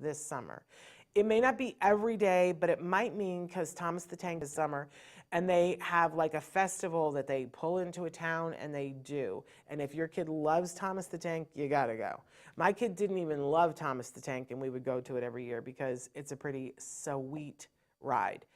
this summer. It may not be every day, but it might mean, because Thomas the Tank is summer, and they have like a festival that they pull into a town and they do. And if your kid loves Thomas the Tank, you gotta go. My kid didn't even love Thomas the Tank, and we would go to it every year because it's a pretty sweet ride.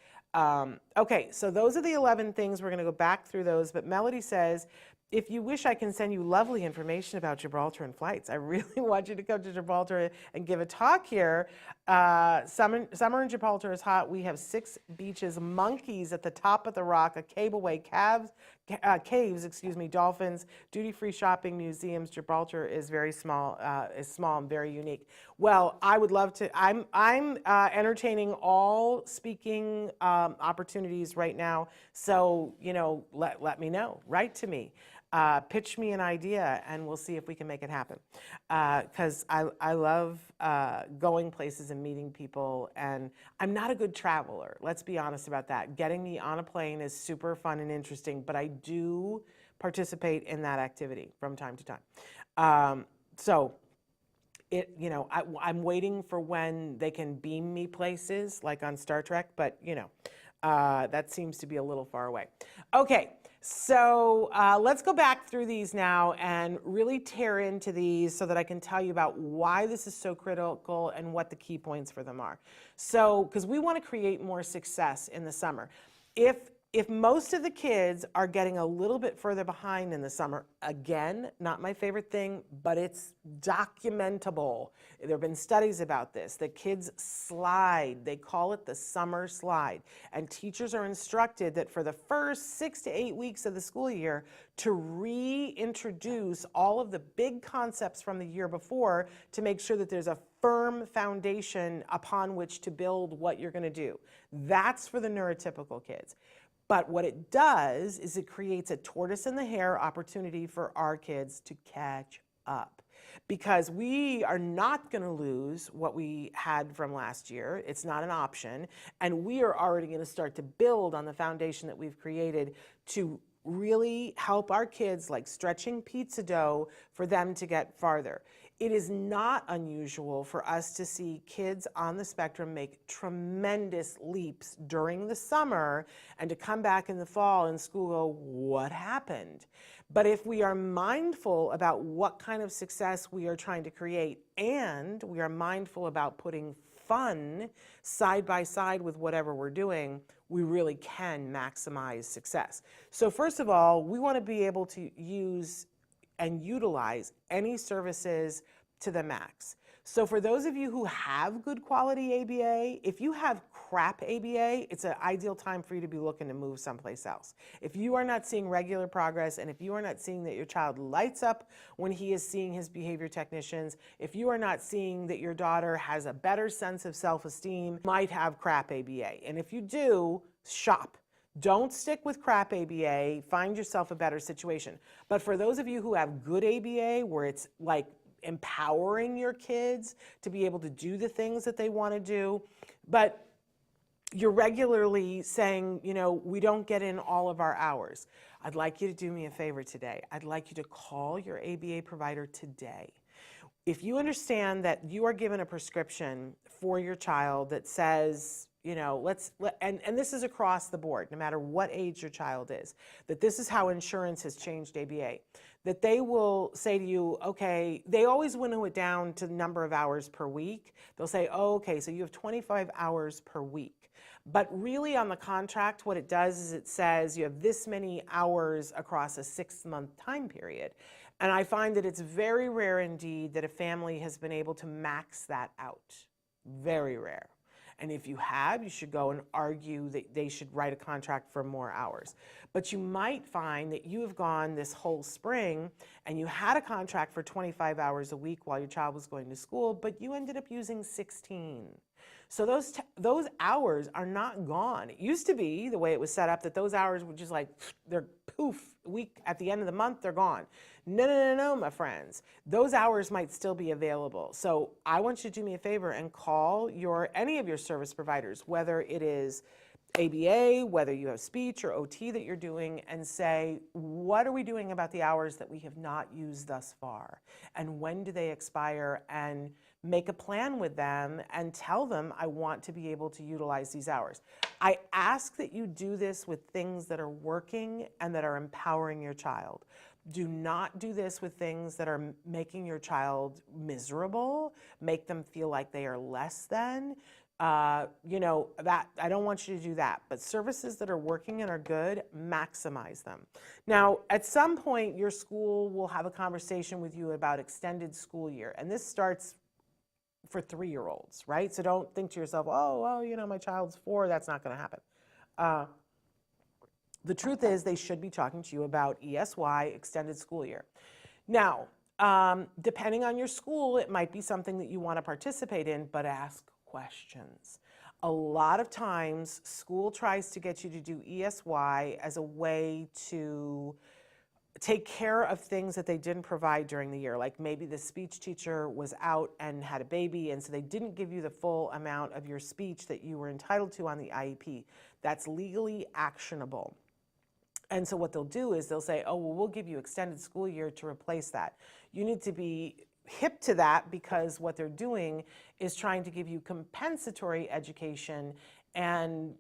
Okay, so those are the 11 things. We're gonna go back through those, but Melody says, if you wish, I can send you lovely information about Gibraltar and flights. I really want you to come to Gibraltar and give a talk here. Summer in Gibraltar is hot. We have 6 beaches, monkeys at the top of the rock, a cableway, caves, dolphins, duty-free shopping, museums. Gibraltar is very small, and very unique. Well, I would love to. I'm entertaining all speaking opportunities right now. So, let me know. Write to me. Pitch me an idea, and we'll see if we can make it happen. Because I love going places and meeting people, and I'm not a good traveler. Let's be honest about that. Getting me on a plane is super fun and interesting, but I do participate in that activity from time to time. I'm waiting for when they can beam me places, like on Star Trek, but that seems to be a little far away. Okay. So let's go back through these now and really tear into these so that I can tell you about why this is so critical and what the key points for them are. So, because we want to create more success in the summer. If most of the kids are getting a little bit further behind in the summer, again, not my favorite thing, but it's documentable. There have been studies about this, that kids slide. They call it the summer slide. And teachers are instructed that for the first 6 to 8 weeks of the school year to reintroduce all of the big concepts from the year before to make sure that there's a firm foundation upon which to build what you're going to do. That's for the neurotypical kids. But what it does is it creates a tortoise and the hare opportunity for our kids to catch up. Because we are not going to lose what we had from last year. It's not an option. And we are already going to start to build on the foundation that we've created to really help our kids, like stretching pizza dough, for them to get farther. It is not unusual for us to see kids on the spectrum make tremendous leaps during the summer and to come back in the fall and school go, what happened? But if we are mindful about what kind of success we are trying to create, and we are mindful about putting fun side by side with whatever we're doing, we really can maximize success. So first of all, we want to be able to use and utilize any services to the max. So for those of you who have good quality ABA, if you have crap ABA, it's an ideal time for you to be looking to move someplace else. If you are not seeing regular progress, and if you are not seeing that your child lights up when he is seeing his behavior technicians, if you are not seeing that your daughter has a better sense of self-esteem, you might have crap ABA. And if you do, shop. Don't stick with crap ABA, find yourself a better situation. But for those of you who have good ABA, where it's like empowering your kids to be able to do the things that they want to do, but you're regularly saying, we don't get in all of our hours. I'd like you to do me a favor today. I'd like you to call your ABA provider today. If you understand that you are given a prescription for your child that says, and this is across the board, no matter what age your child is, that this is how insurance has changed ABA, that they will say to you, okay, they always winnow it down to the number of hours per week. They'll say, oh, okay, so you have 25 hours per week. But really on the contract, what it does is it says you have this many hours across a 6-month time period. And I find that it's very rare indeed that a family has been able to max that out. Very rare. And if you have, you should go and argue that they should write a contract for more hours. But you might find that you have gone this whole spring and you had a contract for 25 hours a week while your child was going to school, but you ended up using 16. So those hours are not gone. It used to be, the way it was set up, that those hours were just like, they're poof, week at the end of the month, they're gone. No, my friends. Those hours might still be available. So I want you to do me a favor and call any of your service providers, whether it is ABA, whether you have speech or OT that you're doing, and say, what are we doing about the hours that we have not used thus far? And when do they expire? And make a plan with them and tell them, I want to be able to utilize these hours. I ask that you do this with things that are working and that are empowering your child. Do not do this with things that are making your child miserable, make them feel like they are less than. That I don't want you to do that, but services that are working and are good, maximize them. Now, at some point, your school will have a conversation with you about extended school year, and this starts for 3-year-olds, right? So don't think to yourself, oh, well, my child's 4, that's not going to happen. The truth is they should be talking to you about ESY, extended school year. Now, depending on your school, it might be something that you want to participate in, but ask questions. A lot of times, school tries to get you to do ESY as a way to take care of things that they didn't provide during the year. Like maybe the speech teacher was out and had a baby, and so they didn't give you the full amount of your speech that you were entitled to on the IEP. That's legally actionable. And so what they'll do is they'll say, oh, well, we'll give you extended school year to replace that. You need to be hip to that, because what they're doing is trying to give you compensatory education and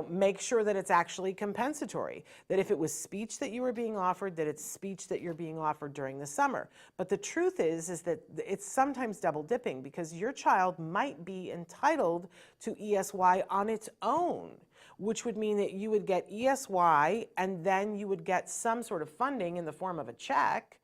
make sure that it's actually compensatory, that if it was speech that you were being offered, that it's speech that you're being offered during the summer. But the truth is that it's sometimes double dipping, because your child might be entitled to ESY on its own, which would mean that you would get ESY and then you would get some sort of funding in the form of a check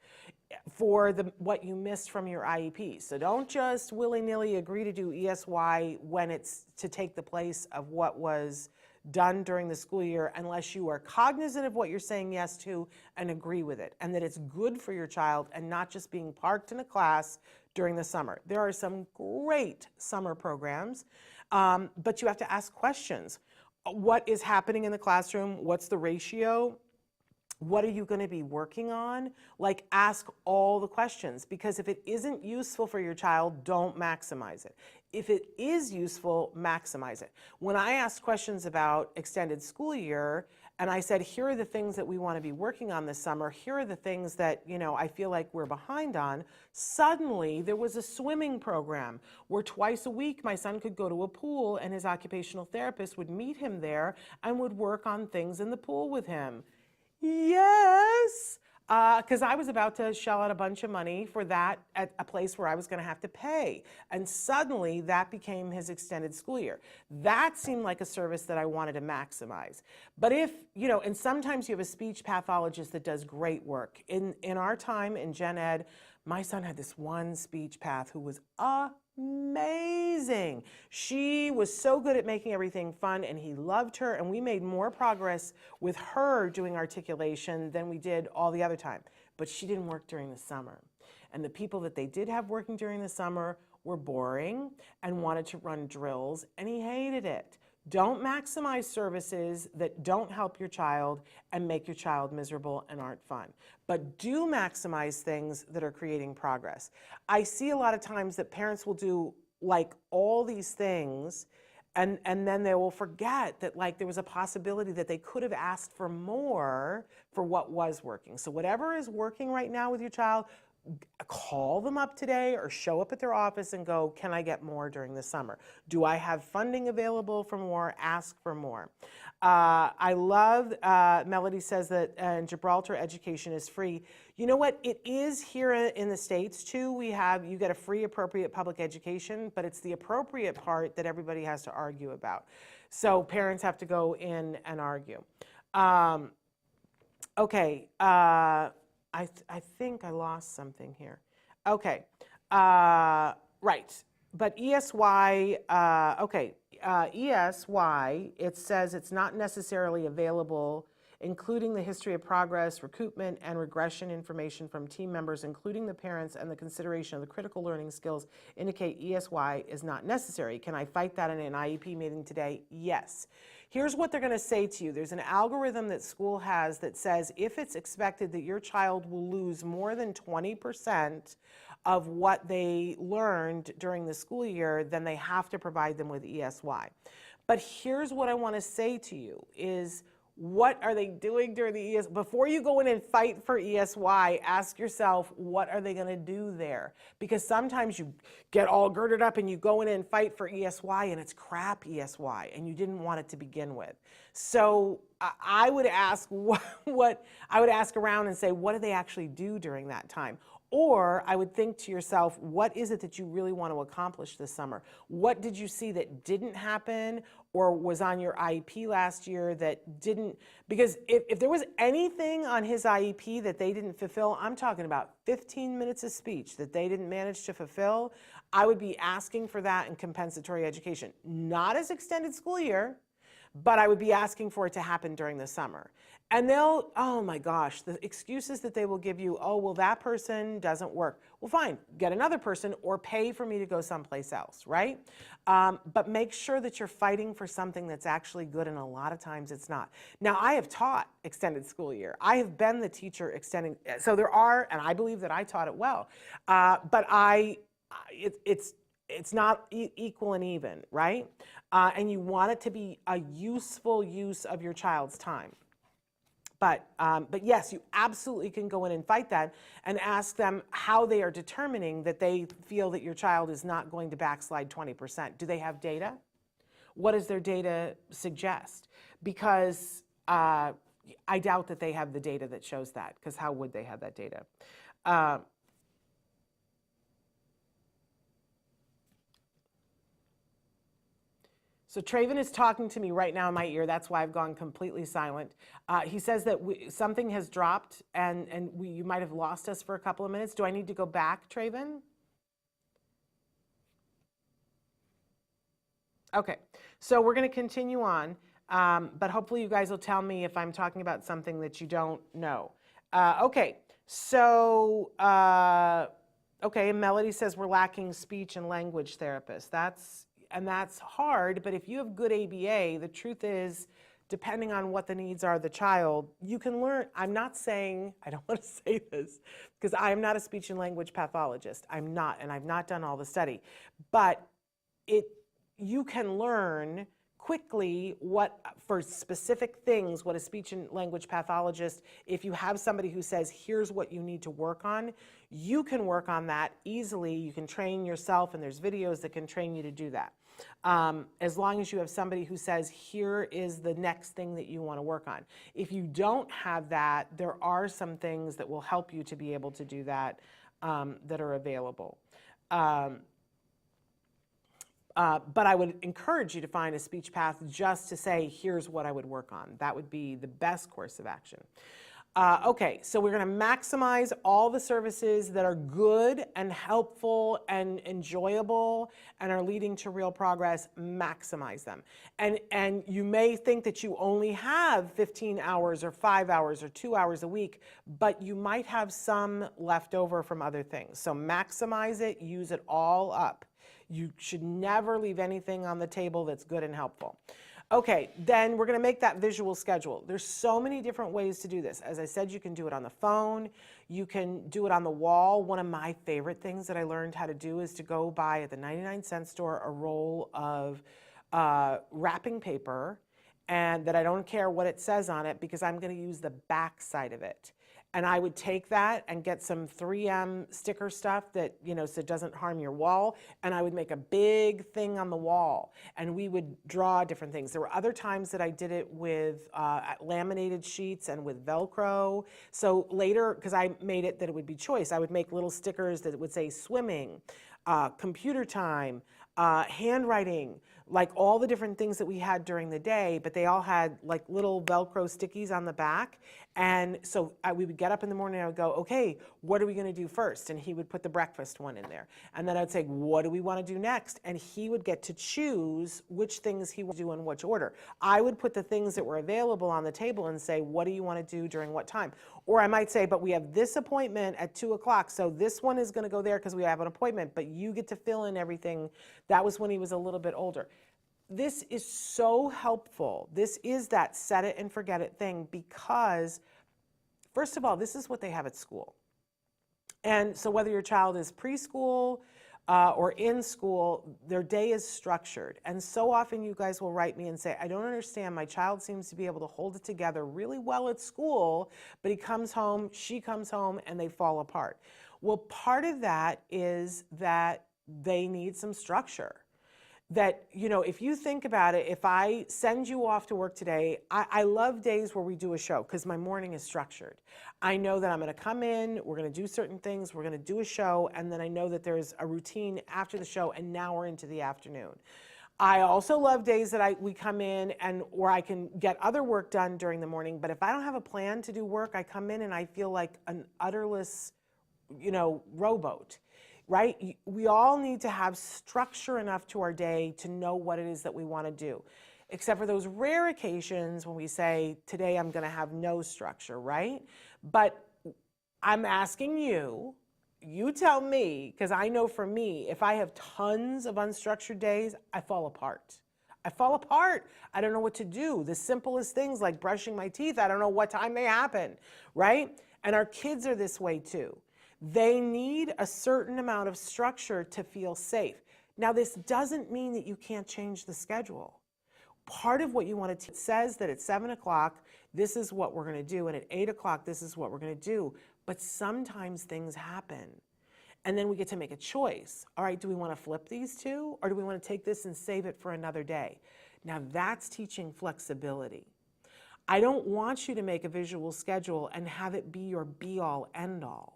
for what you missed from your IEP. So don't just willy-nilly agree to do ESY when it's to take the place of what was done during the school year, unless you are cognizant of what you're saying yes to and agree with it, and that it's good for your child and not just being parked in a class during the summer. There are some great summer programs, but you have to ask questions. What is happening in the classroom? What's the ratio? What are you going to be working on? Like, ask all the questions, because if it isn't useful for your child, don't maximize it. If it is useful, maximize it. When I asked questions about extended school year, and I said, here are the things that we want to be working on this summer, here are the things that, I feel like we're behind on, suddenly there was a swimming program where twice a week my son could go to a pool and his occupational therapist would meet him there and would work on things in the pool with him. Yes, because I was about to shell out a bunch of money for that at a place where I was going to have to pay. And suddenly that became his extended school year. That seemed like a service that I wanted to maximize. But if, and sometimes you have a speech pathologist that does great work. In our time in gen ed, my son had this one speech path who was amazing. She was so good at making everything fun, and he loved her, and we made more progress with her doing articulation than we did all the other time. But she didn't work during the summer. And the people that they did have working during the summer were boring and wanted to run drills, and he hated it. Don't maximize services that don't help your child and make your child miserable and aren't fun. But do maximize things that are creating progress. I see a lot of times that parents will do like all these things, and then they will forget that like there was a possibility that they could have asked for more for what was working. So whatever is working right now with your child, call them up today or show up at their office and go, can I get more during the summer? Do I have funding available for more? Ask for more. I love, Melody says that in Gibraltar education is free. You know what? It is here in the States too. You get a free appropriate public education, but it's the appropriate part that everybody has to argue about. So parents have to go in and argue. Okay. I think I lost something here. Okay, right. But ESY, ESY, it says it's not necessarily available, including the history of progress, recoupment, and regression information from team members, including the parents, and the consideration of the critical learning skills indicate ESY is not necessary. Can I fight that in an IEP meeting today? Yes. Here's what they're going to say to you. There's an algorithm that school has that says if it's expected that your child will lose more than 20% of what they learned during the school year, then they have to provide them with ESY. But here's what I want to say to you is What are they doing during the ESY? Before you go in and fight for ESY, ask yourself, what are they going to do there? Because sometimes you get all girded up and you go in and fight for ESY and it's crap ESY and you didn't want it to begin with. So I would ask I would ask around and say, what do they actually do during that time? Or I would think to yourself, what is it that you really want to accomplish this summer? What did you see that didn't happen or was on your IEP last year that didn't? Because if there was anything on his IEP that they didn't fulfill, I'm talking about 15 minutes of speech that they didn't manage to fulfill, I would be asking for that in compensatory education. Not as extended school year, but I would be asking for it to happen during the summer. And they'll, oh my gosh, the excuses that they will give you, oh, well, that person doesn't work. Well, fine, get another person or pay for me to go someplace else, right? But make sure that you're fighting for something that's actually good, and a lot of times it's not. Now, I have taught extended school year. I have been the teacher extending, so there are, and I believe that I taught it well, but it's not equal and even, right? And you want it to be a useful use of your child's time. But yes, you absolutely can go in and fight that and ask them how they are determining that they feel that your child is not going to backslide 20%. Do they have data? What does their data suggest? Because I doubt that they have the data that shows that, because how would they have that data? So Traven is talking to me right now in my ear. That's why I've gone completely silent. He says that something has dropped and you might have lost us for a couple of minutes. Do I need to go back, Traven? Okay, so we're going to continue on, but hopefully you guys will tell me if I'm talking about something that you don't know. Okay, so, okay, Melody says we're lacking speech and language therapists. That's hard, but if you have good ABA, the truth is, depending on what the needs are of the child, you can learn. I'm not saying, I don't want to say this, because I am not a speech and language pathologist. I'm not, and I've not done all the study. But you can learn quickly for specific things, what a speech and language pathologist, if you have somebody who says, here's what you need to work on, you can work on that easily. You can train yourself, and there's videos that can train you to do that. As long as you have somebody who says, here is the next thing that you want to work on. If you don't have that, there are some things that will help you to be able to do that that are available. But I would encourage you to find a speech path just to say, here's what I would work on. That would be the best course of action. Okay, so we're going to maximize all the services that are good and helpful and enjoyable and are leading to real progress. Maximize them. And you may think that you only have 15 hours or 5 hours or 2 hours a week, but you might have some left over from other things. So maximize it, use it all up. You should never leave anything on the table that's good and helpful. Okay, then we're going to make that visual schedule. There's so many different ways to do this. As I said, you can do it on the phone. You can do it on the wall. One of my favorite things that I learned how to do is to go buy at the 99-cent store a roll of wrapping paper, and that I don't care what it says on it because I'm going to use the back side of it. And I would take that and get some 3M sticker stuff that, so it doesn't harm your wall. And I would make a big thing on the wall. And we would draw different things. There were other times that I did it with laminated sheets and with Velcro. So later, because I made it that it would be choice, I would make little stickers that would say swimming, computer time, handwriting, like all the different things that we had during the day, but they all had like little Velcro stickies on the back. And so we would get up in the morning and I would go, okay, what are we going to do first? And he would put the breakfast one in there. And then I would say, what do we want to do next? And he would get to choose which things he would do in which order. I would put the things that were available on the table and say, what do you want to do during what time? Or I might say, but we have this appointment at 2 o'clock, so this one is going to go there because we have an appointment, but you get to fill in everything. That was when he was a little bit older. This is so helpful. This is that set it and forget it thing because, first of all, this is what they have at school. And so whether your child is preschool, or in school, their day is structured. And so often you guys will write me and say, I don't understand, my child seems to be able to hold it together really well at school, but he comes home, she comes home, and they fall apart. Well, part of that is that they need some structure. That, you know, if you think about it, if I send you off to work today, I love days where we do a show because my morning is structured. I know that I'm going to come in, we're going to do certain things, we're going to do a show, and then I know that there's a routine after the show, and now we're into the afternoon. I also love days that we come in and or I can get other work done during the morning, but if I don't have a plan to do work, I come in and I feel like an utterless, you know, rowboat. Right? We all need to have structure enough to our day to know what it is that we want to do, except for those rare occasions when we say, today I'm going to have no structure, right? But I'm asking you, you tell me, because I know for me, if I have tons of unstructured days, I fall apart. I fall apart. I don't know what to do. The simplest things like brushing my teeth, I don't know what time they happen, right? And our kids are this way too. They need a certain amount of structure to feel safe. Now, this doesn't mean that you can't change the schedule. Part of what you want to teach says that at 7 o'clock, this is what we're going to do, and at 8 o'clock, this is what we're going to do. But sometimes things happen. And then we get to make a choice. All right, do we want to flip these two, or do we want to take this and save it for another day? Now, that's teaching flexibility. I don't want you to make a visual schedule and have it be your be-all, end-all.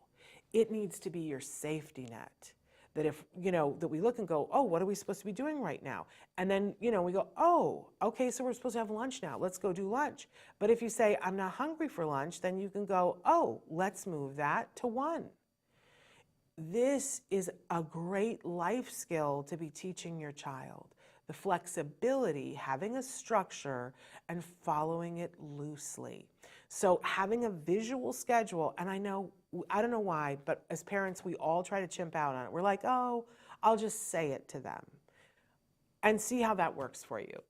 It needs to be your safety net. That if, you know, that we look and go, oh, what are we supposed to be doing right now? And then, you know, we go, oh, okay, so we're supposed to have lunch now. Let's go do lunch. But if you say, I'm not hungry for lunch, then you can go, oh, let's move that to 1. This is a great life skill to be teaching your child. The flexibility, having a structure, and following it loosely. So having a visual schedule, and I don't know why, but as parents, we all try to chimp out on it. We're like, oh, I'll just say it to them and see how that works for you.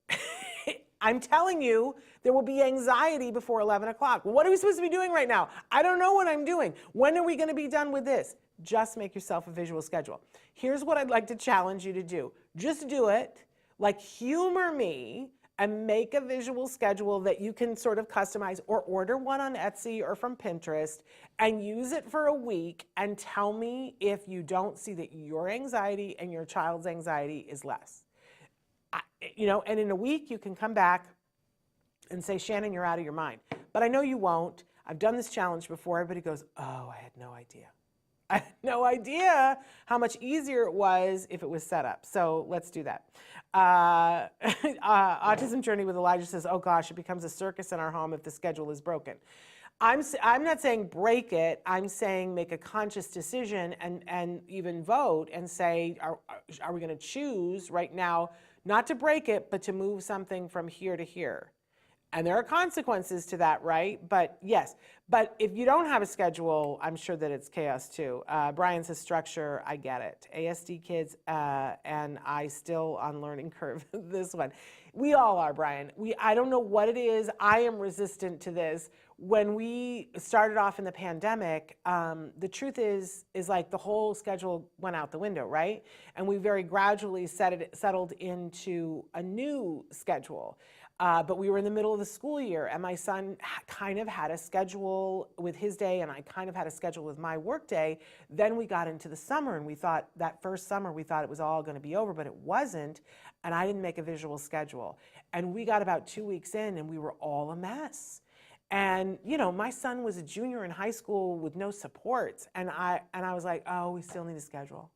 I'm telling you, there will be anxiety before 11 o'clock. What are we supposed to be doing right now? I don't know what I'm doing. When are we going to be done with this? Just make yourself a visual schedule. Here's what I'd like to challenge you to do. Just do it, like humor me, and make a visual schedule that you can sort of customize or order one on Etsy or from Pinterest and use it for a week and tell me if you don't see that your anxiety and your child's anxiety is less. You know, and in a week you can come back and say, Shannon, you're out of your mind. But I know you won't. I've done this challenge before. Everybody goes, oh, I had no idea. I had no idea how much easier it was if it was set up. So let's do that. Autism Journey with Elijah says, oh gosh, it becomes a circus in our home if the schedule is broken. I'm not saying break it. I'm saying make a conscious decision and even vote and say, are we going to choose right now not to break it, but to move something from here to here? And there are consequences to that, right? But yes, but if you don't have a schedule, I'm sure that it's chaos too. Brian says structure, I get it. ASD kids and I still on learning curve, this one. We all are, Brian. I don't know what it is. I am resistant to this. When we started off in the pandemic, the truth is like the whole schedule went out the window, right? And we very gradually settled into a new schedule. But we were in the middle of the school year, and my son kind of had a schedule with his day, and I kind of had a schedule with my work day. Then we got into the summer, and we thought that first summer, we thought it was all going to be over, but it wasn't, and I didn't make a visual schedule. And we got about 2 weeks in, and we were all a mess. And, you know, my son was a junior in high school with no supports, and I was like, oh, we still need a schedule.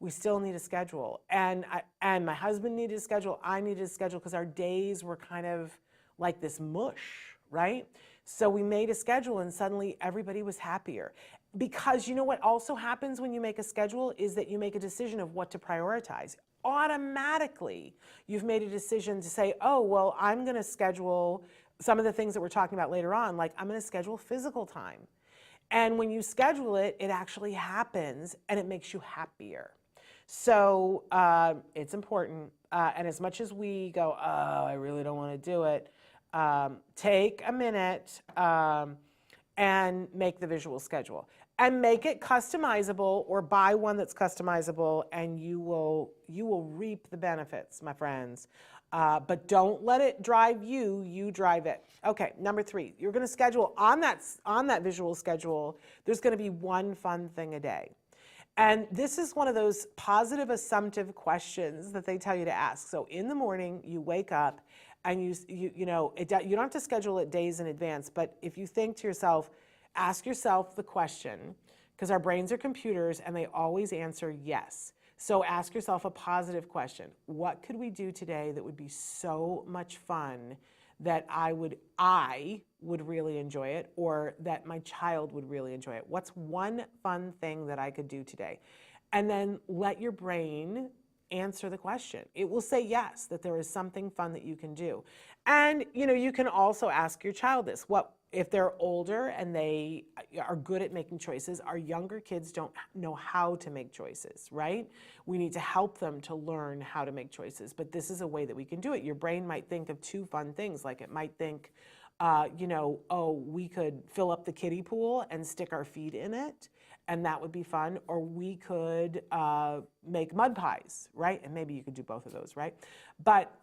We still need a schedule. And my husband needed a schedule. I needed a schedule because our days were kind of like this mush, right? So we made a schedule and suddenly everybody was happier. Because you know what also happens when you make a schedule is that you make a decision of what to prioritize. Automatically, you've made a decision to say, oh, well, I'm going to schedule some of the things that we're talking about later on, like I'm going to schedule physical time. And when you schedule it, it actually happens and it makes you happier. So it's important. And as much as we go, oh, I really don't want to do it, take a minute and make the visual schedule. and make it customizable, or buy one that's customizable, and you will reap the benefits, my friends. But don't let it drive you, you drive it. Okay, number 3, you're going to schedule on that visual schedule, there's going to be one fun thing a day. And this is one of those positive assumptive questions that they tell you to ask. So in the morning, you wake up and you don't have to schedule it days in advance, but if you think to yourself, ask yourself the question, because our brains are computers and they always answer yes. So ask yourself a positive question. What could we do today that would be so much fun that I would really enjoy it, or that my child would really enjoy it? What's one fun thing that I could do today? And then let your brain answer the question. It will say yes, that there is something fun that you can do. And you can also ask your child this. What if they're older and they are good at making choices? Our younger kids don't know how to make choices, right? We need to help them to learn how to make choices, but this is a way that we can do it. Your brain might think of 2 fun things, like it might think, we could fill up the kiddie pool and stick our feet in it, and that would be fun. Or we could make mud pies, right? And maybe you could do both of those, right? But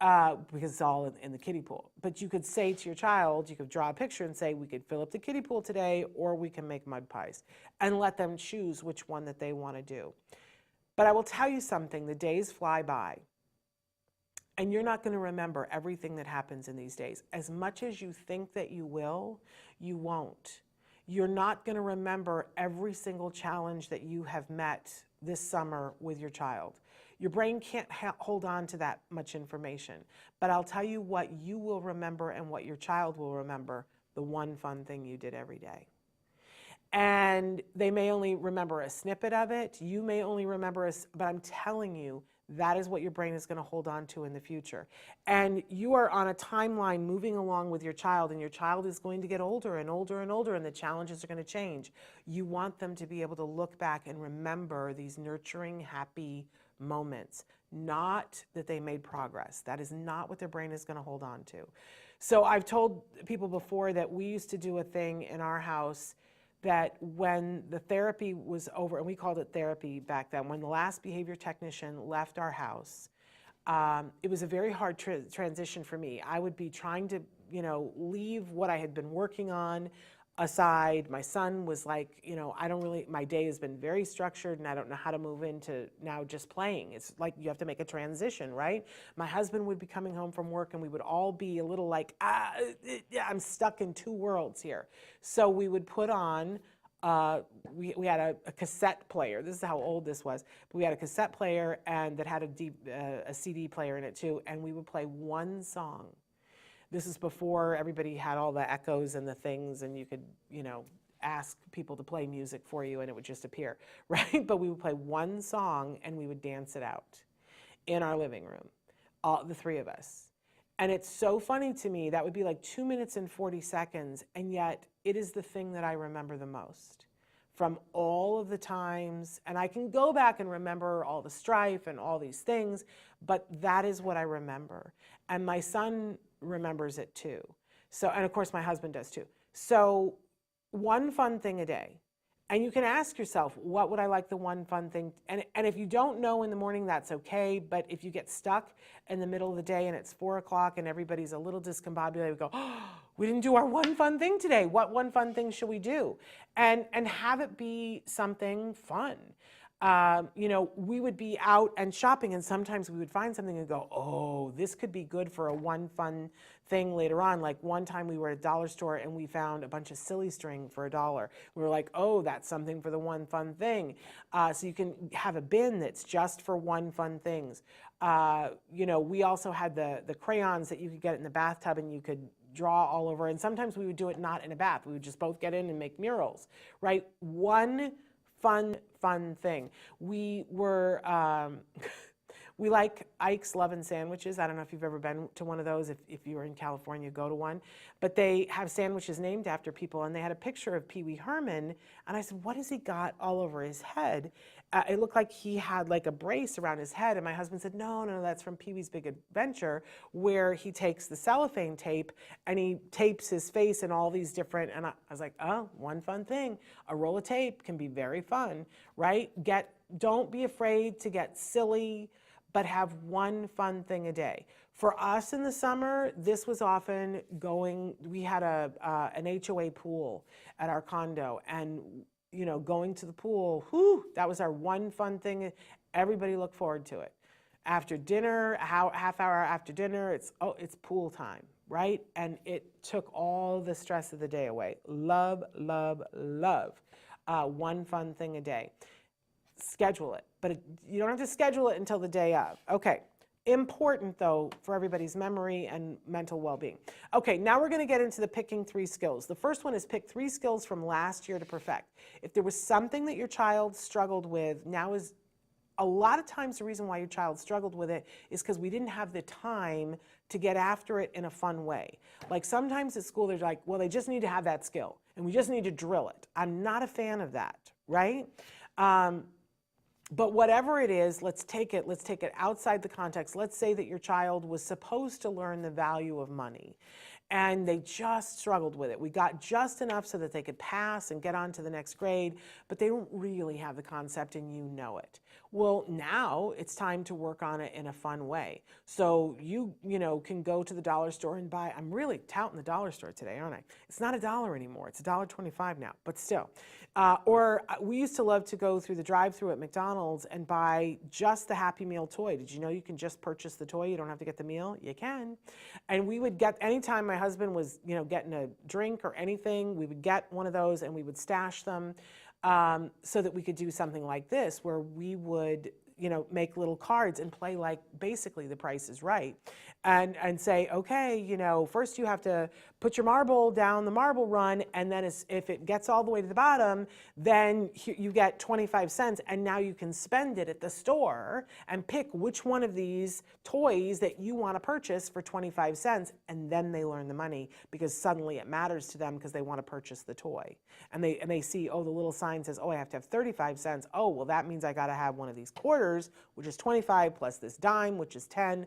because it's all in the kiddie pool. But you could say to your child, you could draw a picture and say, we could fill up the kiddie pool today, or we can make mud pies, and let them choose which one that they want to do. But I will tell you something, the days fly by. And you're not going to remember everything that happens in these days. As much as you think that you will, you won't. You're not going to remember every single challenge that you have met this summer with your child. Your brain can't hold on to that much information. But I'll tell you what you will remember and what your child will remember: the one fun thing you did every day. And they may only remember a snippet of it. You may only remember but I'm telling you, that is what your brain is going to hold on to in the future. And you are on a timeline moving along with your child, and your child is going to get older and older and older, and the challenges are going to change. You want them to be able to look back and remember these nurturing, happy moments, not that they made progress. That is not what their brain is going to hold on to. So I've told people before that we used to do a thing in our house that when the therapy was over, and we called it therapy back then, when the last behavior technician left our house, it was a very hard transition for me. I would be trying to, leave what I had been working on aside. My son was like, my day has been very structured and I don't know how to move into now just playing. It's like you have to make a transition, right? My husband would be coming home from work and we would all be a little like, I'm stuck in 2 worlds here. So we would put on, we had a cassette player. This is how old this was. But we had a cassette player and that had a CD player in it too. And we would play one song. This is before everybody had all the echoes and the things, and you could, ask people to play music for you and it would just appear, right? But we would play one song and we would dance it out in our living room, all the 3 of us. And it's so funny to me, that would be like 2 minutes and 40 seconds, and yet it is the thing that I remember the most from all of the times. And I can go back and remember all the strife and all these things, but that is what I remember. And my son remembers it too. So, and of course my husband does too. So one fun thing a day. And you can ask yourself, what would I like the one fun thing? And if you don't know in the morning, that's okay. But if you get stuck in the middle of the day and it's 4 o'clock and everybody's a little discombobulated, we go, oh, we didn't do our one fun thing today. What one fun thing should we do? And have it be something fun. We would be out and shopping, and sometimes we would find something and go, oh, this could be good for a one fun thing later on. Like one time we were at a dollar store and we found a bunch of silly string for $1. We were like, oh, that's something for the one fun thing. So you can have a bin that's just for one fun things. We also had the crayons that you could get in the bathtub and you could draw all over. And sometimes we would do it not in a bath. We would just both get in and make murals, right? One fun thing. We were We like Ike's Love and Sandwiches. I don't know if you've ever been to one of those. If you're in California, go to one. But they have sandwiches named after people, and they had a picture of Pee Wee Herman, and I said, what has he got all over his head? It looked like he had like a brace around his head, and my husband said, no, that's from Pee Wee's Big Adventure, where he takes the cellophane tape and he tapes his face in all these different, and I was like, oh, one fun thing. A roll of tape can be very fun, right? Don't be afraid to get silly, but have one fun thing a day. For us in the summer, this was often we had an HOA pool at our condo, and going to the pool, that was our one fun thing. Everybody looked forward to it. After dinner, half hour after dinner, it's pool time, right? And it took all the stress of the day away. Love, love, love. One fun thing a day. Schedule it, but you don't have to schedule it until the day of. Okay, important though for everybody's memory and mental well-being. Okay, now we're going to get into the picking 3 skills. The first one is pick 3 skills from last year to perfect. If there was something that your child struggled with, now is a lot of times the reason why your child struggled with it is because we didn't have the time to get after it in a fun way. Like sometimes at school, they're like, well, they just need to have that skill and we just need to drill it. I'm not a fan of that, right? But whatever it is, let's take it outside the context. Let's say that your child was supposed to learn the value of money and they just struggled with it. We got just enough so that they could pass and get on to the next grade, but they don't really have the concept and you know it. Well, now it's time to work on it in a fun way. So you can go to the dollar store and buy, I'm really touting the dollar store today, aren't I? It's not $1 anymore, it's $1.25 now, but still. Or we used to love to go through the drive-thru at McDonald's and buy just the Happy Meal toy. Did you know you can just purchase the toy? You don't have to get the meal? You can. And we would get, anytime my husband was, getting a drink or anything, we would get one of those and we would stash them so that we could do something like this where we would make little cards and play like basically The Price is Right and say, okay, first you have to put your marble down the marble run, and then if it gets all the way to the bottom, then you get 25 cents, and now you can spend it at the store and pick which one of these toys that you want to purchase for 25 cents, and then they learn the money because suddenly it matters to them because they want to purchase the toy. And they see, oh, the little sign says, oh, I have to have 35 cents. Oh, well, that means I got to have one of these quarters, which is 25, plus this dime, which is 10,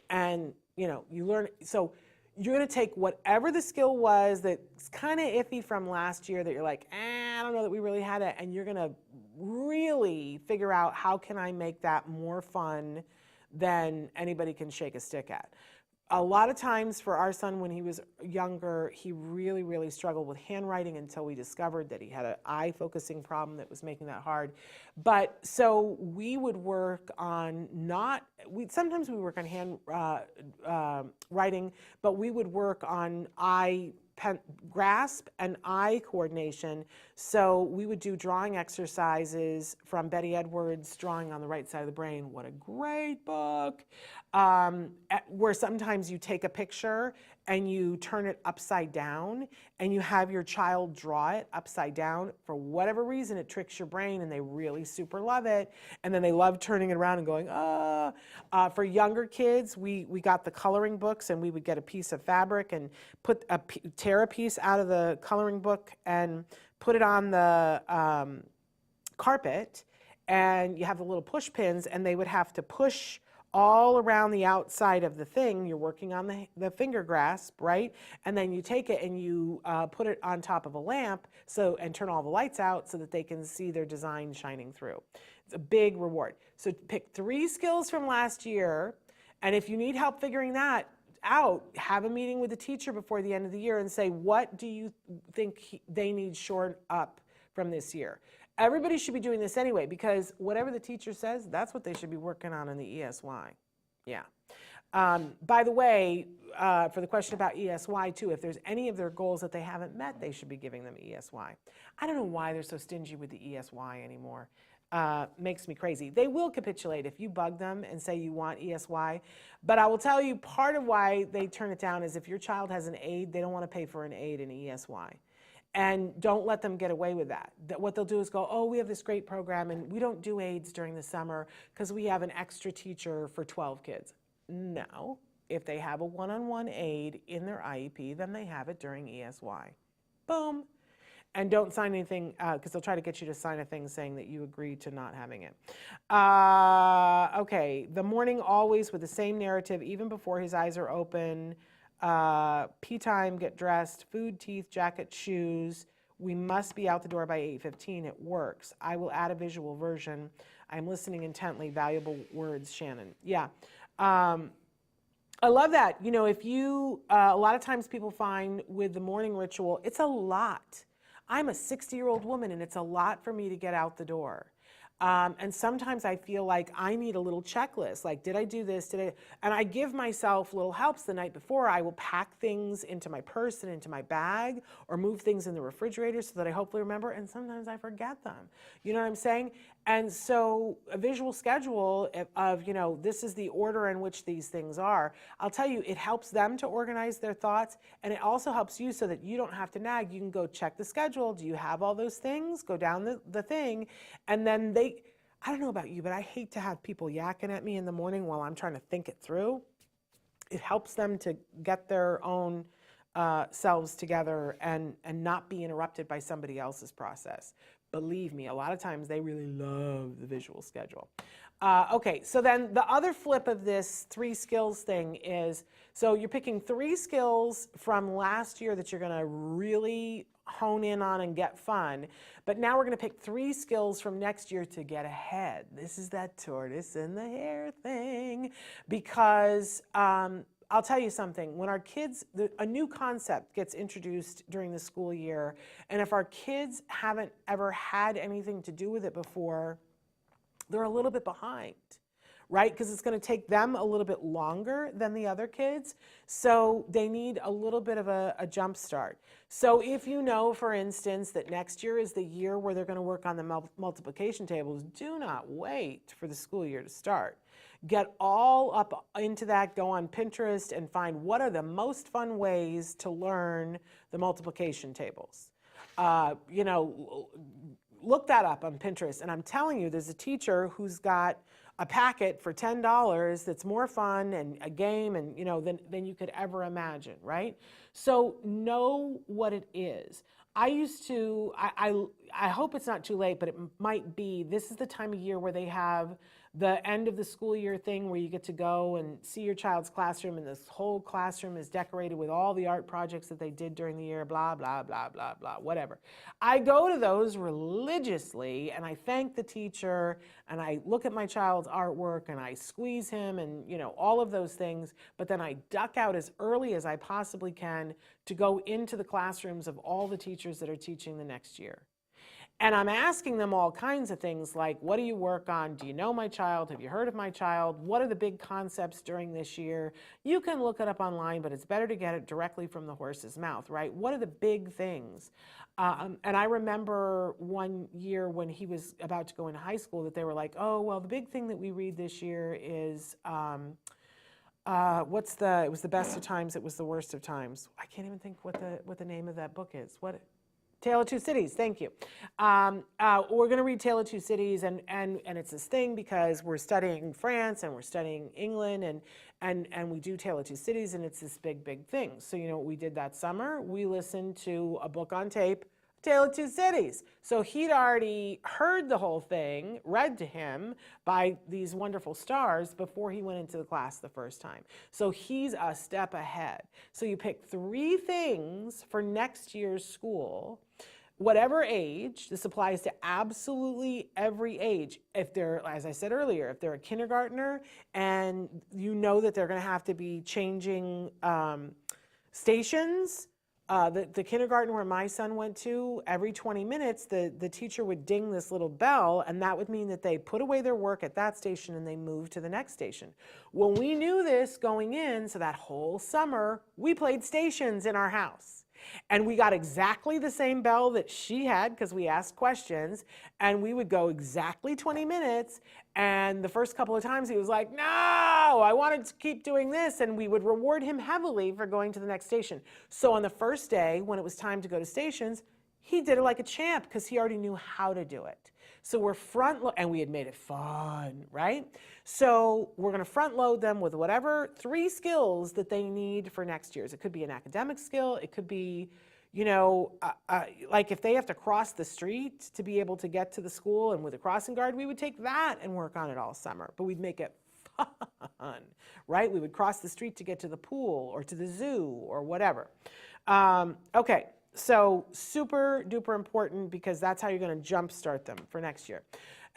and you learn. So you're going to take whatever the skill was that's kind of iffy from last year that you're like, I don't know that we really had it, and you're going to really figure out how can I make that more fun than anybody can shake a stick at. A lot of times for our son when he was younger, he really, really struggled with handwriting until we discovered that he had an eye focusing problem that was making that hard. But so we would work on sometimes we work on hand writing, but we would work on grasp and eye coordination. So we would do drawing exercises from Betty Edwards' Drawing on the Right Side of the Brain. What a great book. Where sometimes you take a picture and you turn it upside down and you have your child draw it upside down. For whatever reason, it tricks your brain and they really super love it. And then they love turning it around and going, For younger kids, we got the coloring books and we would get a piece of fabric and tear a piece out of the coloring book and put it on the carpet, and you have the little push pins, and they would have to push all around the outside of the thing. You're working on the finger grasp, right? And then you take it and you put it on top of a lamp and turn all the lights out so that they can see their design shining through. It's a big reward. So pick 3 skills from last year, and if you need help figuring that out, have a meeting with the teacher before the end of the year and say, what do you think they need shored up from this year? Everybody should be doing this anyway, because whatever the teacher says, that's what they should be working on in the ESY. Yeah. By the way, for the question about ESY too, if there's any of their goals that they haven't met, they should be giving them ESY. I don't know why they're so stingy with the ESY anymore. Makes me crazy. They will capitulate if you bug them and say you want ESY, but I will tell you part of why they turn it down is if your child has an aid, they don't want to pay for an aid in ESY. And don't let them get away with that. What they'll do is go, oh, we have this great program and we don't do aids during the summer because we have an extra teacher for 12 kids. No, if they have a one-on-one aid in their IEP, then they have it during ESY. Boom. And don't sign anything, because they'll try to get you to sign a thing saying that you agree to not having it. Okay, the morning always with the same narrative, even before his eyes are open. Pee time, get dressed, food, teeth, jacket, shoes. We must be out the door by 8:15. It works. I will add a visual version. I'm listening intently. Valuable words, Shannon. Yeah. I love that. You know, if you, a lot of times people find with the morning ritual, it's a lot. I'm a 60-year-old woman and it's a lot for me to get out the door. And sometimes I feel like I need a little checklist, like, did I do this, and I give myself little helps the night before. I will pack things into my purse and into my bag or move things in the refrigerator so that I hopefully remember, and sometimes I forget them. You know what I'm saying? And so a visual schedule of, you know, this is the order in which these things are. I'll tell you, it helps them to organize their thoughts, and it also helps you so that you don't have to nag. You can go check the schedule. Do you have all those things? Go down the thing, and then I don't know about you, but I hate to have people yakking at me in the morning while I'm trying to think it through. It helps them to get their own selves together and not be interrupted by somebody else's process. Believe me, a lot of times they really love the visual schedule. Okay, so then the other flip of this 3 skills thing is, so you're picking 3 skills from last year that you're going to really hone in on and get fun, but now we're going to pick 3 skills from next year to get ahead. This is that tortoise and the hare thing, because I'll tell you something, when our kids, a new concept gets introduced during the school year, and if our kids haven't ever had anything to do with it before, they're a little bit behind, right? Because it's going to take them a little bit longer than the other kids, so they need a little bit of a jump start. So if you know, for instance, that next year is the year where they're going to work on the multiplication tables, do not wait for the school year to start. Get all up into that, go on Pinterest and find what are the most fun ways to learn the multiplication tables. You know, look that up on Pinterest, and I'm telling you, there's a teacher who's got a packet for $10 that's more fun and a game and, you know, than you could ever imagine, right? So know what it is. I used to, I hope it's not too late, but it might be, this is the time of year where they have the end of the school year thing where you get to go and see your child's classroom, and this whole classroom is decorated with all the art projects that they did during the year, blah, blah, blah, blah, blah, whatever. I go to those religiously, and I thank the teacher, and I look at my child's artwork, and I squeeze him, and, you know, all of those things, but then I duck out as early as I possibly can to go into the classrooms of all the teachers that are teaching the next year. And I'm asking them all kinds of things like, what do you work on? Do you know my child? Have you heard of my child? What are the big concepts during this year? You can look it up online, but it's better to get it directly from the horse's mouth, right? What are the big things? And I remember one year when he was about to go into high school that they were like, oh, well, the big thing that we read this year is, it was the best of times, it was the worst of times. I can't even think what the name of that book is. Tale of Two Cities, thank you. We're going to read Tale of Two Cities, and it's this thing because we're studying France and we're studying England, and we do Tale of Two Cities, and it's this big, big thing. So, you know what we did that summer? We listened to a book on tape, Tale of Two Cities. So he'd already heard the whole thing, read to him by these wonderful stars before he went into the class the first time. So he's a step ahead. So you pick 3 things for next year's school, whatever age. This applies to absolutely every age. If they're, as I said earlier, if they're a kindergartner and you know that they're going to have to be changing stations, the kindergarten where my son went to, every 20 minutes, the teacher would ding this little bell, and that would mean that they put away their work at that station and they moved to the next station. Well, we knew this going in, so that whole summer, we played stations in our house. And we got exactly the same bell that she had because we asked questions, and we would go exactly 20 minutes. And the first couple of times he was like, no, I wanted to keep doing this. And we would reward him heavily for going to the next station. So on the first day, when it was time to go to stations, he did it like a champ because he already knew how to do it. So we're and we had made it fun, right? So we're going to front load them with whatever 3 skills that they need for next year's. It could be an academic skill. It could be, like if they have to cross the street to be able to get to the school, and with a crossing guard, we would take that and work on it all summer, but we'd make it fun, right? We would cross the street to get to the pool or to the zoo or whatever. Okay. So super duper important, because that's how you're going to jumpstart them for next year.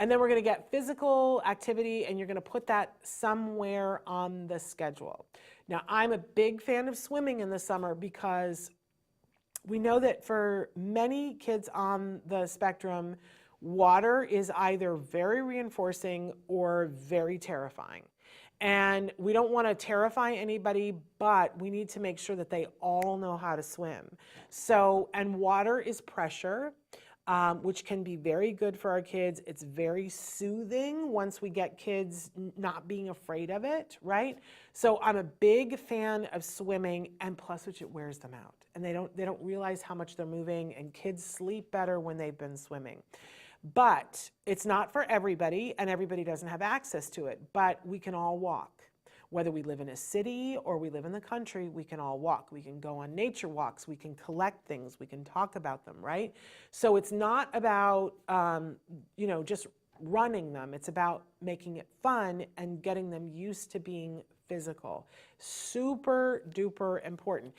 And then we're going to get physical activity, and you're going to put that somewhere on the schedule. Now, I'm a big fan of swimming in the summer, because we know that for many kids on the spectrum, water is either very reinforcing or very terrifying. And we don't want to terrify anybody, but we need to make sure that they all know how to swim. So, and water is pressure, which can be very good for our kids. It's very soothing once we get kids not being afraid of it, right? So I'm a big fan of swimming, and plus which it wears them out. And they don't realize how much they're moving, and kids sleep better when they've been swimming. But it's not for everybody, and everybody doesn't have access to it, but we can all walk. Whether we live in a city or we live in the country, we can all walk. We can go on nature walks. We can collect things. We can talk about them, right? So it's not about, just running them. It's about making it fun and getting them used to being physical. Super duper important.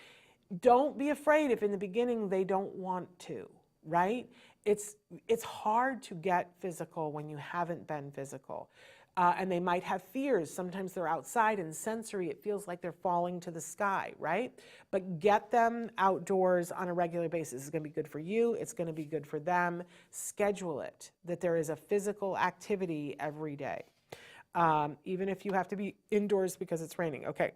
Don't be afraid if in the beginning they don't want to, right? It's hard to get physical when you haven't been physical. And they might have fears. Sometimes they're outside and sensory. It feels like they're falling to the sky, right? But get them outdoors on a regular basis. It's going to be good for you. It's going to be good for them. Schedule it, that there is a physical activity every day, even if you have to be indoors because it's raining. Okay.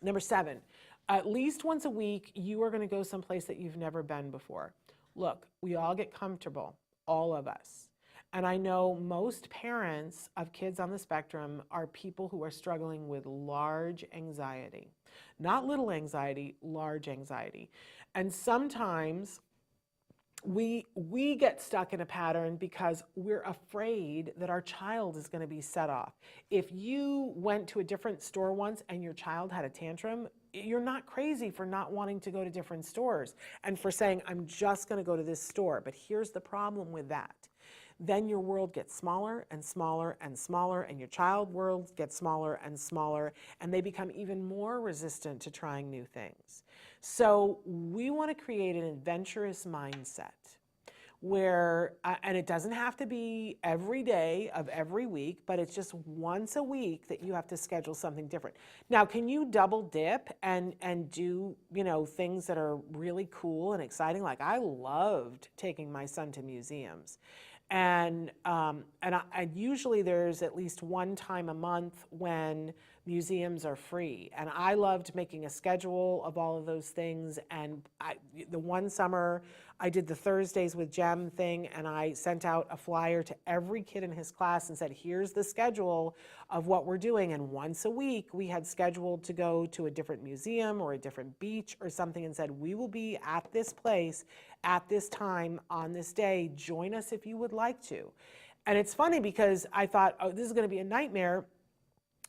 Number 7, at least once a week, you are going to go someplace that you've never been before. Look, we all get comfortable, all of us. And I know most parents of kids on the spectrum are people who are struggling with large anxiety. Not little anxiety, large anxiety. And sometimes we get stuck in a pattern because we're afraid that our child is going to be set off. If you went to a different store once and your child had a tantrum, you're not crazy for not wanting to go to different stores and for saying, I'm just going to go to this store. But here's the problem with that. Then your world gets smaller and smaller and smaller, and your child world gets smaller and smaller, and they become even more resistant to trying new things. So we want to create an adventurous mindset where, and it doesn't have to be every day of every week, but it's just once a week that you have to schedule something different. Now, can you double dip and do, things that are really cool and exciting? Like I loved taking my son to museums. And usually there's at least one time a month when museums are free. And I loved making a schedule of all of those things. And the one summer I did the Thursdays with Gem thing, and I sent out a flyer to every kid in his class and said, here's the schedule of what we're doing. And once a week we had scheduled to go to a different museum or a different beach or something, and said, we will be at this place at this time on this day. Join us if you would like to. And it's funny because I thought, oh, this is going to be a nightmare.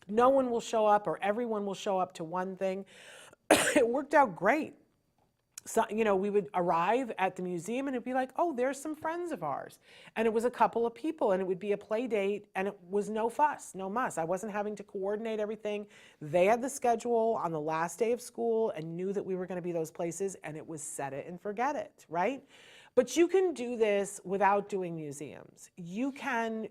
No one will show up, or everyone will show up to one thing. It worked out great. So, we would arrive at the museum and it'd be like, oh, there's some friends of ours. And it was a couple of people, and it would be a play date, and it was no fuss, no muss. I wasn't having to coordinate everything. They had the schedule on the last day of school and knew that we were going to be those places, and it was set it and forget it, right? But you can do this without doing museums. You can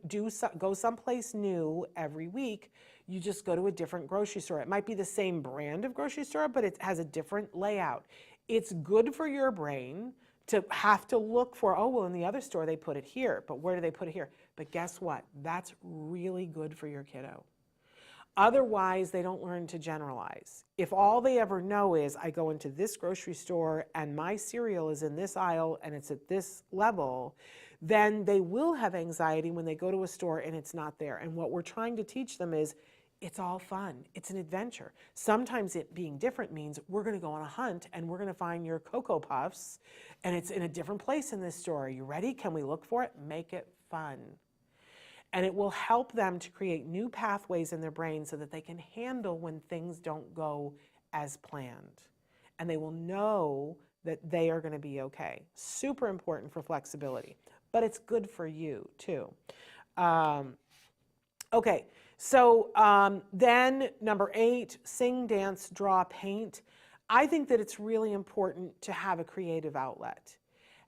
go someplace new every week. You just go to a different grocery store. It might be the same brand of grocery store, but it has a different layout. It's good for your brain to have to look for, oh, well, in the other store they put it here, but where do they put it here? But guess what? That's really good for your kiddo. Otherwise, they don't learn to generalize. If all they ever know is, I go into this grocery store and my cereal is in this aisle and it's at this level, then they will have anxiety when they go to a store and it's not there. And what we're trying to teach them is, it's all fun. It's an adventure. Sometimes it being different means we're going to go on a hunt and we're going to find your Cocoa Puffs and it's in a different place in this store. Are you ready? Can we look for it? Make it fun. And it will help them to create new pathways in their brain so that they can handle when things don't go as planned. And they will know that they are going to be okay. Super important for flexibility, but it's good for you too. Okay, so then number 8, sing, dance, draw, paint. I think that it's really important to have a creative outlet.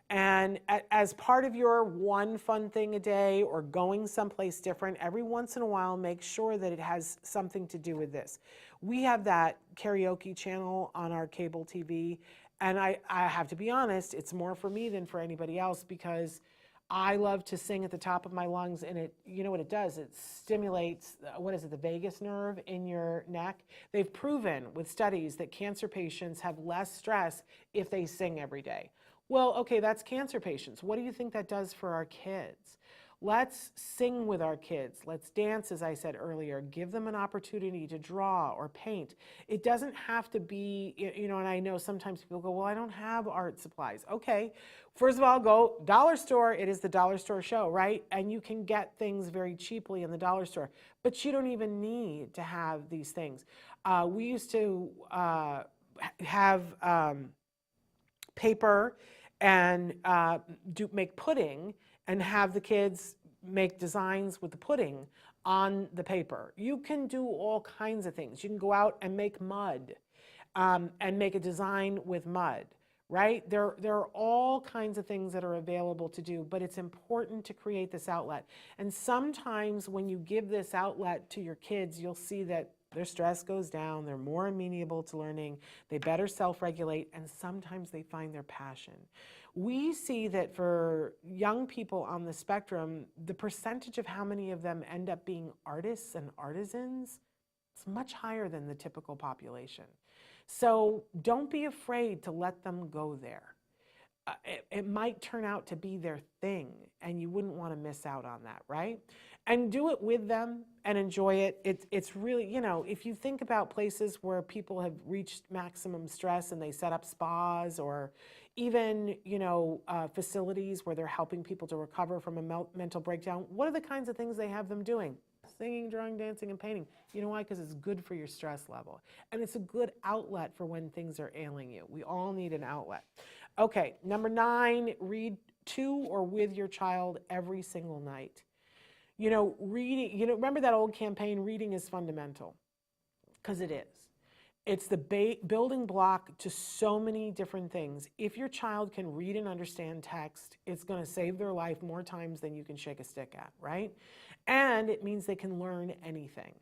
And as part of your one fun thing a day or going someplace different, every once in a while, make sure that it has something to do with this. We have that karaoke channel on our cable TV, and I have to be honest, it's more for me than for anybody else because I love to sing at the top of my lungs, and it, you know what it does? It stimulates, what is it, the vagus nerve in your neck. They've proven with studies that cancer patients have less stress if they sing every day. Well, okay, that's cancer patients. What do you think that does for our kids? Let's sing with our kids. Let's dance, as I said earlier. Give them an opportunity to draw or paint. It doesn't have to be, you know, and I know sometimes people go, well, I don't have art supplies. Okay, first of all, go dollar store. It is the dollar store show, right? And you can get things very cheaply in the dollar store, but you don't even need to have these things. We used to have paper and make pudding and have the kids make designs with the pudding on the paper. You can do all kinds of things. You can go out and make mud and make a design with mud, right? There are all kinds of things that are available to do, but it's important to create this outlet. And sometimes when you give this outlet to your kids, you'll see that their stress goes down, they're more amenable to learning, they better self-regulate, and sometimes they find their passion. We see that for young people on the spectrum, the percentage of how many of them end up being artists and artisans is much higher than the typical population. So don't be afraid to let them go there. It might turn out to be their thing, and you wouldn't want to miss out on that, right? And do it with them and enjoy it. It's really, you know, if you think about places where people have reached maximum stress and they set up spas or even, you know, facilities where they're helping people to recover from a mental breakdown, what are the kinds of things they have them doing? Singing, drawing, dancing, and painting. You know why? Because it's good for your stress level. And it's a good outlet for when things are ailing you. We all need an outlet. Okay, number 9, read to or with your child every single night. You know, reading, you know, remember that old campaign, reading is fundamental, because it is. It's the building block to so many different things. If your child can read and understand text, it's going to save their life more times than you can shake a stick at, right? And it means they can learn anything.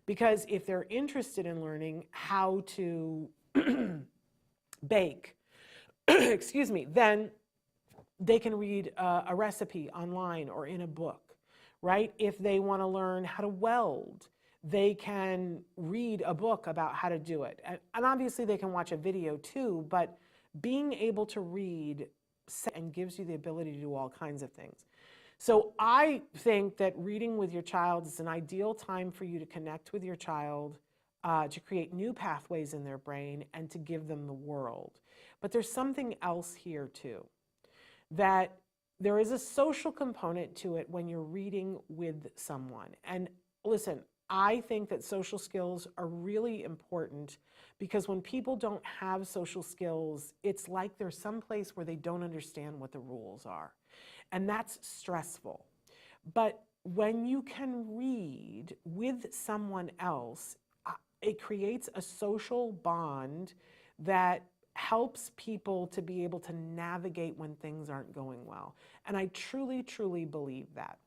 Because if they're interested in learning how to bake, excuse me, then they can read a recipe online or in a book, right? If they want to learn how to weld, they can read a book about how to do it. And obviously they can watch a video too, but being able to read and gives you the ability to do all kinds of things. So I think that reading with your child is an ideal time for you to connect with your child, to create new pathways in their brain and to give them the world. But there's something else here too, that there is a social component to it when you're reading with someone. And listen, I think that social skills are really important because when people don't have social skills, it's like there's some place where they don't understand what the rules are. And that's stressful. But when you can read with someone else, it creates a social bond that helps people to be able to navigate when things aren't going well. And I truly, truly believe that.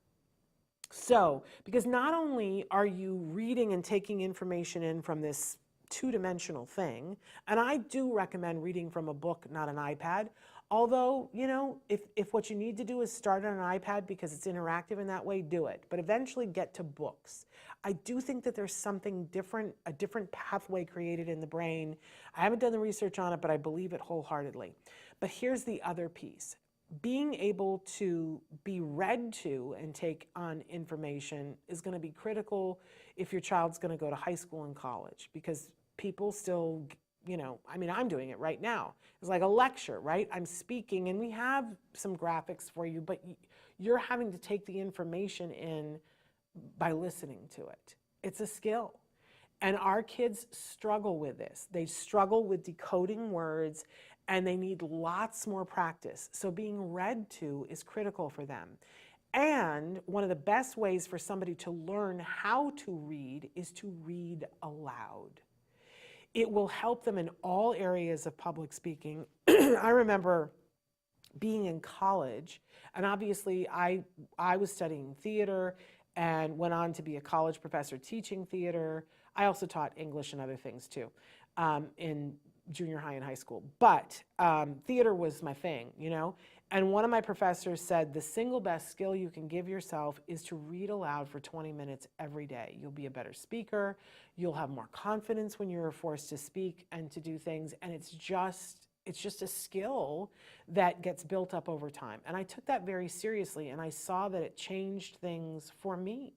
So, because not only are you reading and taking information in from this two-dimensional thing, and I do recommend reading from a book, not an iPad, although, you know, if what you need to do is start on an iPad because it's interactive in that way, do it. But eventually get to books. I do think that there's something different, a different pathway created in the brain. I haven't done the research on it, but I believe it wholeheartedly. But here's the other piece. being able to be read to and take on information is going to be critical if your child's going to go to high school and college, because people still, I mean, I'm doing it right now. It's like a lecture, right? I'm speaking and we have some graphics for you, but you're having to take the information in by listening to it. It's a skill. And our kids struggle with this. They struggle with decoding words, and they need lots more practice. So being read to is critical for them. And one of the best ways for somebody to learn how to read is to read aloud. It will help them in all areas of public speaking. I remember being in college, and obviously I was studying theater and went on to be a college professor teaching theater. I also taught English and other things too in junior high and high school. But theater was my thing, And one of my professors said the single best skill you can give yourself is to read aloud for 20 minutes every day. You'll be a better speaker. You'll have more confidence when you're forced to speak and to do things. And it's just a skill that gets built up over time. And I took that very seriously, and I saw that it changed things for me,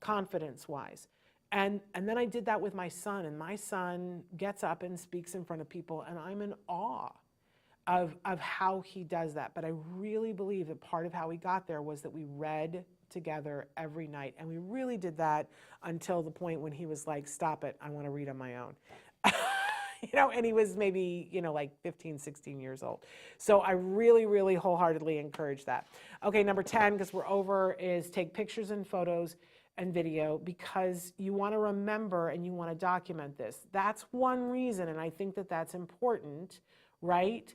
confidence-wise. And then I did that with my son, and my son gets up and speaks in front of people, and I'm in awe of how he does that. But I really believe that part of how he got there was that we read together every night, and we really did that until the point when he was like, stop it, I want to read on my own. And he was maybe, like 15, 16 years old. So I really, really wholeheartedly encourage that. Okay, number 10, because we're over, is take pictures and photos and video, because you want to remember and you want to document this. That's one reason, and I think that that's important, right?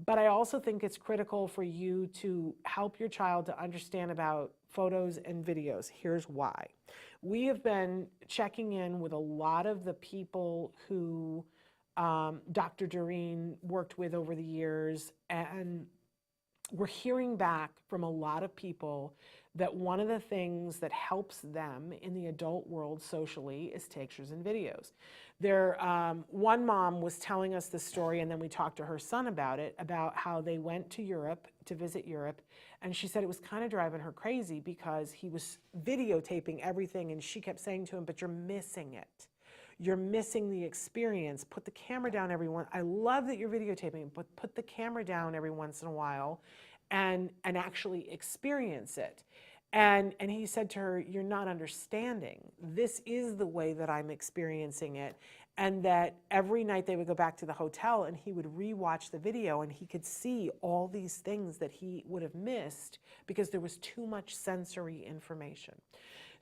But I also think it's critical for you to help your child to understand about photos and videos. Here's why. We have been checking in with a lot of the people who Dr. Doreen worked with over the years, and we're hearing back from a lot of people that one of the things that helps them in the adult world socially is pictures and videos. One mom was telling us this story, and then we talked to her son about it, about how they went to Europe to visit Europe, and she said it was kind of driving her crazy because he was videotaping everything, and she kept saying to him, but you're missing it. You're missing the experience. Put the camera down I love that you're videotaping, but put the camera down every once in a while and actually experience it. And he said to her, you're not understanding. This is the way that I'm experiencing it. And that every night they would go back to the hotel and he would rewatch the video, and he could see all these things that he would have missed because there was too much sensory information.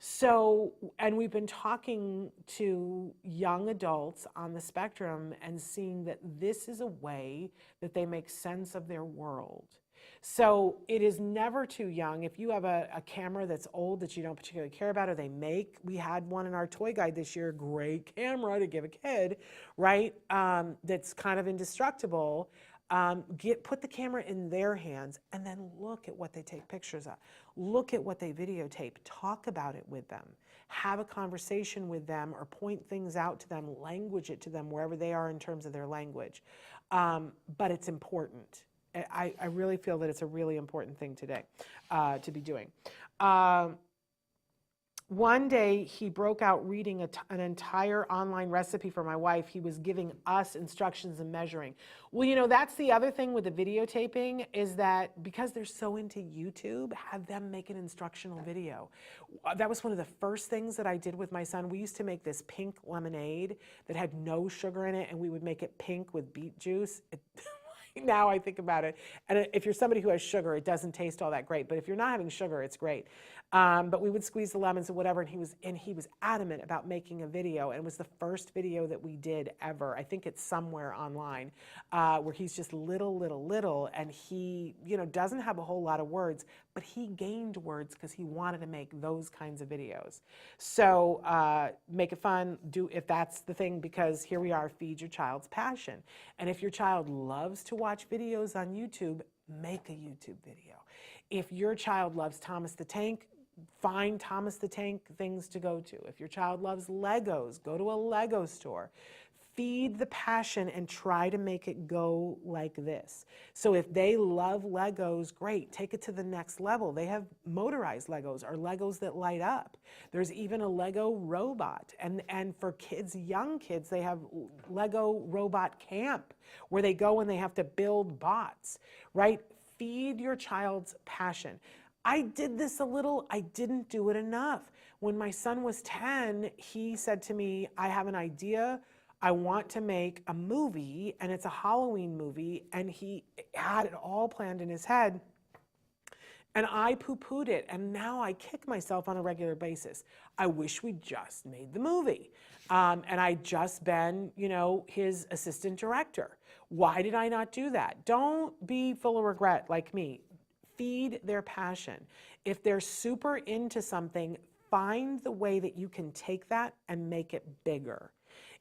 So, and we've been talking to young adults on the spectrum and seeing that this is a way that they make sense of their world. So it is never too young. If you have a camera that's old that you don't particularly care about, or we had one in our toy guide this year, great camera to give a kid, right? That's kind of indestructible. Put the camera in their hands and then look at what they take pictures of. Look at what they videotape. Talk about it with them. Have a conversation with them, or point things out to them, language it to them wherever they are in terms of their language. But it's important. I really feel that it's a really important thing today to be doing. One day he broke out reading an entire online recipe for my wife. He was giving us instructions and measuring. Well, that's the other thing with the videotaping, is that because they're so into YouTube, have them make an instructional video. That was one of the first things that I did with my son. We used to make this pink lemonade that had no sugar in it, and we would make it pink with beet juice. Now I think about it, and if you're somebody who has sugar, it doesn't taste all that great, but if you're not having sugar, it's great. But we would squeeze the lemons and whatever, and he was adamant about making a video, and it was the first video that we did ever. I think it's somewhere online, where he's just little, and he doesn't have a whole lot of words, but he gained words because he wanted to make those kinds of videos. So make it fun, if that's the thing, because here we are, feed your child's passion. And if your child loves to watch videos on YouTube, make a YouTube video. If your child loves Thomas the Tank, find Thomas the Tank things to go to. If your child loves Legos, go to a Lego store. feed the passion and try to make it go like this. So if they love Legos, great, take it to the next level. They have motorized Legos or Legos that light up. There's even a Lego robot. And for kids, young kids, they have Lego robot camp where they go and they have to build bots, right? Feed your child's passion. I did this a little, I didn't do it enough. When my son was 10, he said to me, I have an idea. I want to make a movie, and it's a Halloween movie, and he had it all planned in his head. And I poo-pooed it, and now I kick myself on a regular basis. I wish we just made the movie. And I'd just been, his assistant director. Why did I not do that? Don't be full of regret like me. Feed their passion. If they're super into something, find the way that you can take that and make it bigger.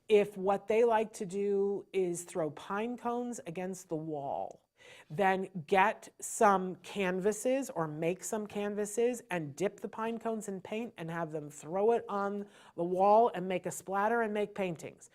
If what they like to do is throw pine cones against the wall, then get some canvases or make some canvases and dip the pine cones in paint and have them throw it on the wall and make a splatter and make paintings.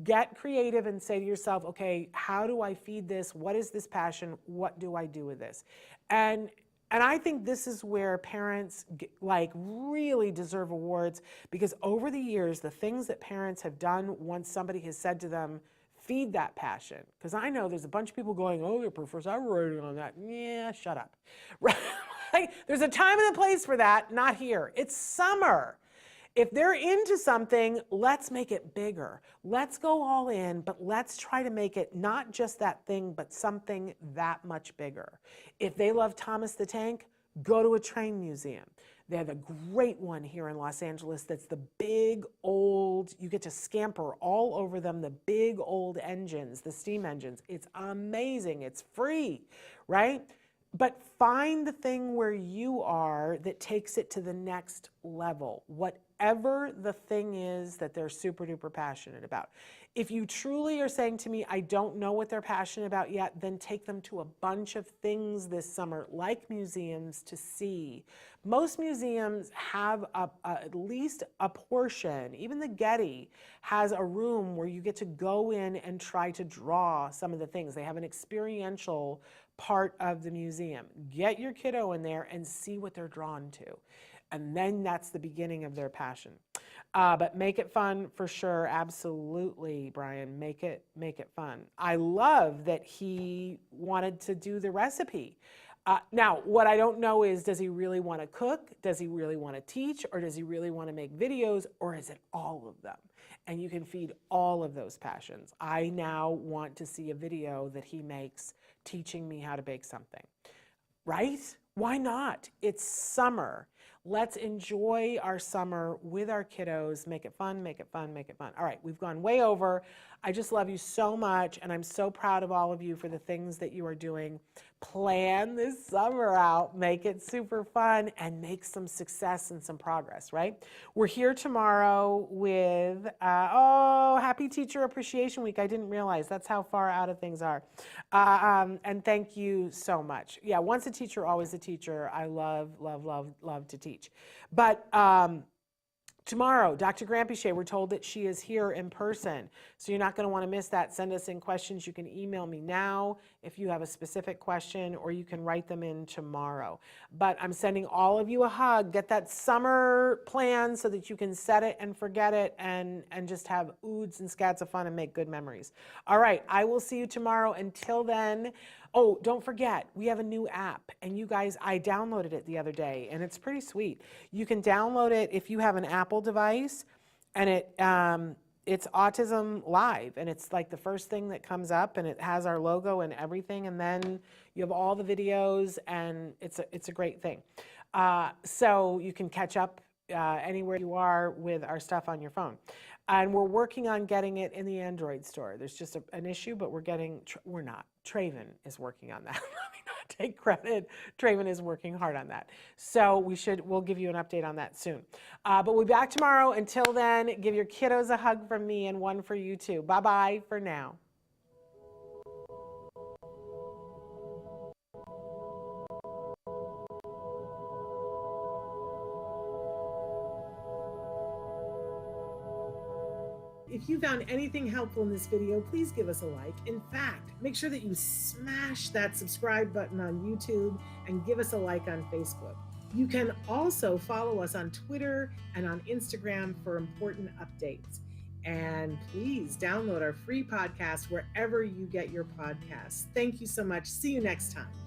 Get creative and say to yourself, okay, how do I feed this? What is this passion? What do I do with this? And I think this is where parents really deserve awards, because over the years, the things that parents have done once somebody has said to them, feed that passion. Because I know there's a bunch of people going, oh, you're Professor writing on that. Yeah, shut up. Right? There's a time and a place for that, not here. It's summer. If they're into something, let's make it bigger. Let's go all in, but let's try to make it not just that thing, but something that much bigger. If they love Thomas the Tank, go to a train museum. They have a great one here in Los Angeles that's the big old, you get to scamper all over them, the big old engines, the steam engines. It's amazing. It's free, right? But find the thing where you are that takes it to the next level, whatever the thing is that they're super duper passionate about. If you truly are saying to me, I don't know what they're passionate about yet, then take them to a bunch of things this summer, like museums, to see. Most museums have at least a portion, even the Getty has a room where you get to go in and try to draw some of the things. They have an experiential part of the museum. Get your kiddo in there and see what they're drawn to. And then that's the beginning of their passion. But make it fun for sure. Absolutely, Brian. Make it fun. I love that he wanted to do the recipe. Now, what I don't know is, does he really want to cook? Does he really want to teach? Or does he really want to make videos? Or is it all of them? And you can feed all of those passions. I now want to see a video that he makes teaching me how to bake something. Right? Why not? It's summer. Let's enjoy our summer with our kiddos. Make it fun, make it fun, make it fun. All right, we've gone way over. I just love you so much, and I'm so proud of all of you for the things that you are doing. Plan this summer out, make it super fun, and make some success and some progress, right? We're here tomorrow with, Happy Teacher Appreciation Week. I didn't realize that's how far out of things are. And thank you so much. Yeah, once a teacher, always a teacher. I love, love, love, love to teach. But tomorrow, Dr. Grampiche, we're told that she is here in person, so you're not going to want to miss that. Send us in questions. You can email me now if you have a specific question, or you can write them in tomorrow. But I'm sending all of you a hug. Get that summer plan so that you can set it and forget it and just have oods and scats of fun and make good memories. All right, I will see you tomorrow. Until then, oh, don't forget, we have a new app, and you guys, I downloaded it the other day, and it's pretty sweet. You can download it if you have an Apple device, and it's Autism Live, and it's like the first thing that comes up, and it has our logo and everything, and then you have all the videos, and it's a great thing. So you can catch up anywhere you are with our stuff on your phone. And we're working on getting it in the Android store. There's just an issue, but we're not. Traven is working on that. Let me not take credit. Traven is working hard on that. So we'll give you an update on that soon. But we'll be back tomorrow. Until then, give your kiddos a hug from me and one for you too. Bye-bye for now. if you found anything helpful in this video, please give us a like. In fact, make sure that you smash that subscribe button on YouTube and give us a like on Facebook. You can also follow us on Twitter and on Instagram for important updates. And please download our free podcast wherever you get your podcasts. Thank you so much. See you next time.